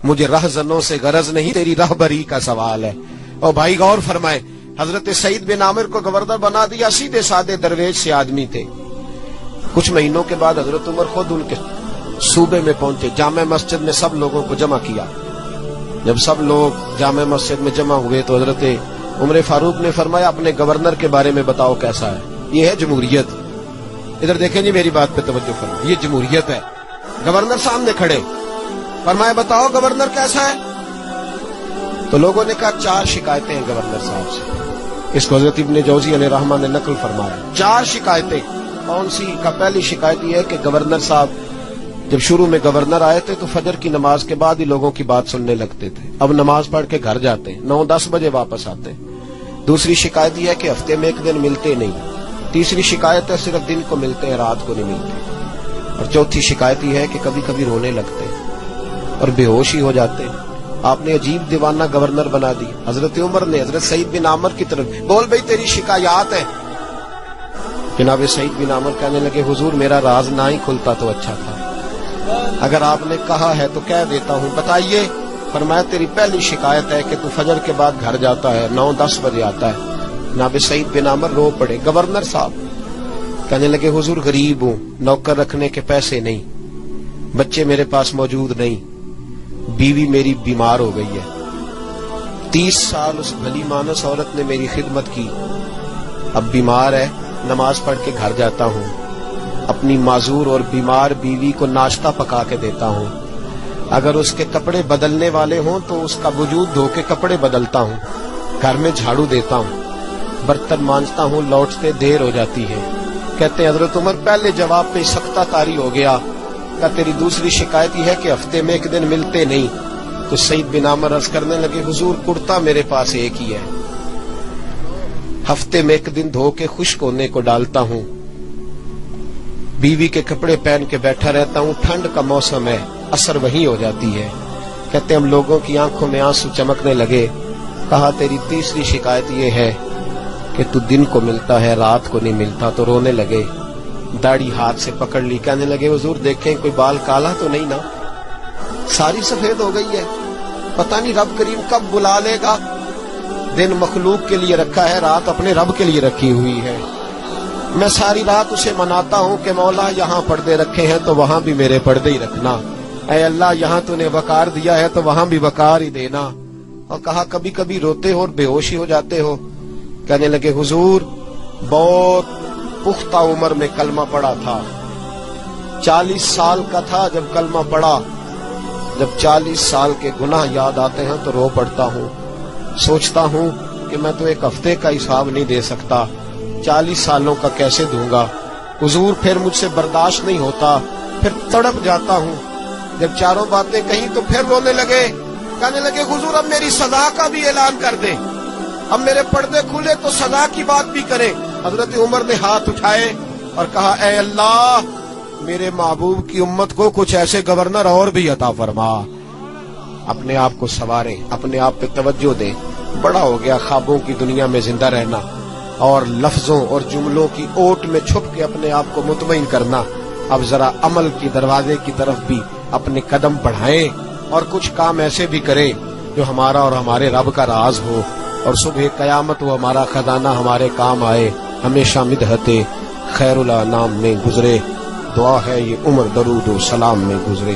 مجھے رہزنوں سے غرض نہیں، تیری رہبری کا سوال ہے۔ اور بھائی غور فرمائے، حضرت سعید بن عامر کو گورنر بنا دیا، سیدھے سادے درویش سے آدمی تھے۔ کچھ مہینوں کے بعد حضرت عمر خود ان کے صوبے میں پہنچے، جامع مسجد میں سب لوگوں کو جمع کیا۔ جب سب لوگ جامع مسجد میں جمع ہوئے تو حضرت عمر فاروق نے فرمایا اپنے گورنر کے بارے میں بتاؤ کیسا ہے۔ یہ ہے جمہوریت۔ ادھر دیکھیں جی، میری بات پہ توجہ فرمائیں، یہ جمہوریت ہے۔ گورنر سامنے کھڑے، فرمایا بتاؤ گورنر کیسا ہے؟ تو لوگوں نے کہا 4 شکایتیں ہیں گورنر صاحب سے۔ اس کو حضرت ابن جوزی علیہ رحمہ نے نقل فرمایا، 4 شکایتیں۔ کون سی؟ کا پہلی شکایت یہ ہے کہ گورنر صاحب جب شروع میں گورنر آئے تھے تو فجر کی نماز کے بعد ہی لوگوں کی بات سننے لگتے تھے، اب نماز پڑھ کے گھر جاتے ہیں، 9-10 بجے واپس آتے ہیں۔ دوسری شکایت یہ ہے کہ ہفتے میں 1 دن ملتے نہیں۔ تیسری شکایت ہے صرف دن کو ملتے ہیں، رات کو نہیں ملتے۔ اور چوتھی شکایت یہ ہے کہ کبھی کبھی رونے لگتے اور بے ہوش ہی ہو جاتے۔ آپ نے عجیب دیوانہ گورنر بنا دی۔ حضرت عمر نے حضرت سعید بن عامر کی طرف، بول بھئی تیری شکایات ہیں۔ جناب سعید بن عامر کہنے لگے حضور میرا راز نہ ہی کھلتا تو اچھا تھا، اگر آپ نے کہا ہے تو کہہ دیتا ہوں، بتائیے۔ فرمایا تیری پہلی شکایت ہے کہ تو فجر کے بعد گھر جاتا ہے، 9-10 بجے آتا ہے۔ جناب سعید بن عامر رو پڑے۔ گورنر صاحب کہنے لگے حضور غریب ہوں، نوکر رکھنے کے پیسے نہیں، بچے میرے پاس موجود نہیں، بیوی میری بیمار ہو گئی ہے، 30 سال اس بھلی مانس عورت نے میری خدمت کی، اب بیمار ہے، نماز پڑھ کے گھر جاتا ہوں، اپنی معذور اور بیمار بیوی کو ناشتہ پکا کے دیتا ہوں، اگر اس کے کپڑے بدلنے والے ہوں تو اس کا وجود دھو کے کپڑے بدلتا ہوں، گھر میں جھاڑو دیتا ہوں، برتن مانجتا ہوں، لوٹتے دیر ہو جاتی ہے۔ کہتے ہیں حضرت عمر پہلے جواب پہ سختہ طاری ہو گیا، کہ تیری دوسری شکایت یہ ہے کہ ہفتے میں 1 دن ملتے نہیں۔ تو سعید بن عامر عرض کرنے لگے حضور کرتا میرے پاس ایک ہی ہے، ہفتے میں 1 دن دھو کے خشک ہونے کو ڈالتا ہوں، بیوی کے کپڑے پہن کے بیٹھا رہتا ہوں، ٹھنڈ کا موسم ہے، اثر وہی ہو جاتی ہے۔ کہتے ہم لوگوں کی آنکھوں میں آنسو چمکنے لگے۔ کہا تیری تیسری شکایت یہ ہے کہ تو دن کو ملتا ہے، رات کو نہیں ملتا۔ تو رونے لگے، داڑھی ہاتھ سے پکڑ لی، کہنے لگے حضور دیکھیں کوئی بال کالا تو نہیں نا، ساری سفید ہو گئی ہے، پتہ نہیں رب کریم کب بلا لے گا۔ دن مخلوق کے لیے رکھا ہے، رات اپنے رب کے لیے رکھی ہوئی ہے۔ میں ساری رات اسے مناتا ہوں کہ مولا یہاں پردے رکھے ہیں تو وہاں بھی میرے پردے ہی رکھنا، اے اللہ یہاں تو نے وقار دیا ہے تو وہاں بھی وقار ہی دینا۔ اور کہا کبھی کبھی روتے ہو اور بے ہوشی ہو جاتے ہو؟ کہنے لگے حضور بہت پختہ عمر میں کلمہ پڑا تھا، 40 سال کا تھا جب کلمہ پڑا، جب 40 سال کے گناہ یاد آتے ہیں تو رو پڑتا ہوں، سوچتا ہوں کہ میں تو 1 ہفتے کا حساب نہیں دے سکتا، 40 سالوں کا کیسے دوں گا حضور؟ پھر مجھ سے برداشت نہیں ہوتا، پھر تڑپ جاتا ہوں۔ جب چاروں باتیں کہیں تو پھر رونے لگے، کہنے لگے حضور اب میری سزا کا بھی اعلان کر دیں، اب میرے پردے کھلے تو سزا کی بات بھی کریں۔ حضرت عمر نے ہاتھ اٹھائے اور کہا اے اللہ میرے محبوب کی امت کو کچھ ایسے گورنر اور بھی عطا فرما۔ اپنے آپ کو سنواریں، اپنے آپ پہ توجہ دیں۔ بڑا ہو گیا خوابوں کی دنیا میں زندہ رہنا اور لفظوں اور جملوں کی اوٹ میں چھپ کے اپنے آپ کو مطمئن کرنا۔ اب ذرا عمل کی دروازے کی طرف بھی اپنے قدم بڑھائیں اور کچھ کام ایسے بھی کریں جو ہمارا اور ہمارے رب کا راز ہو، اور صبح قیامت وہ ہمارا خزانہ ہمارے کام آئے۔ ہمیشہ مدحت خیر الانام میں گزرے، دعا ہے یہ عمر درود و سلام میں گزرے۔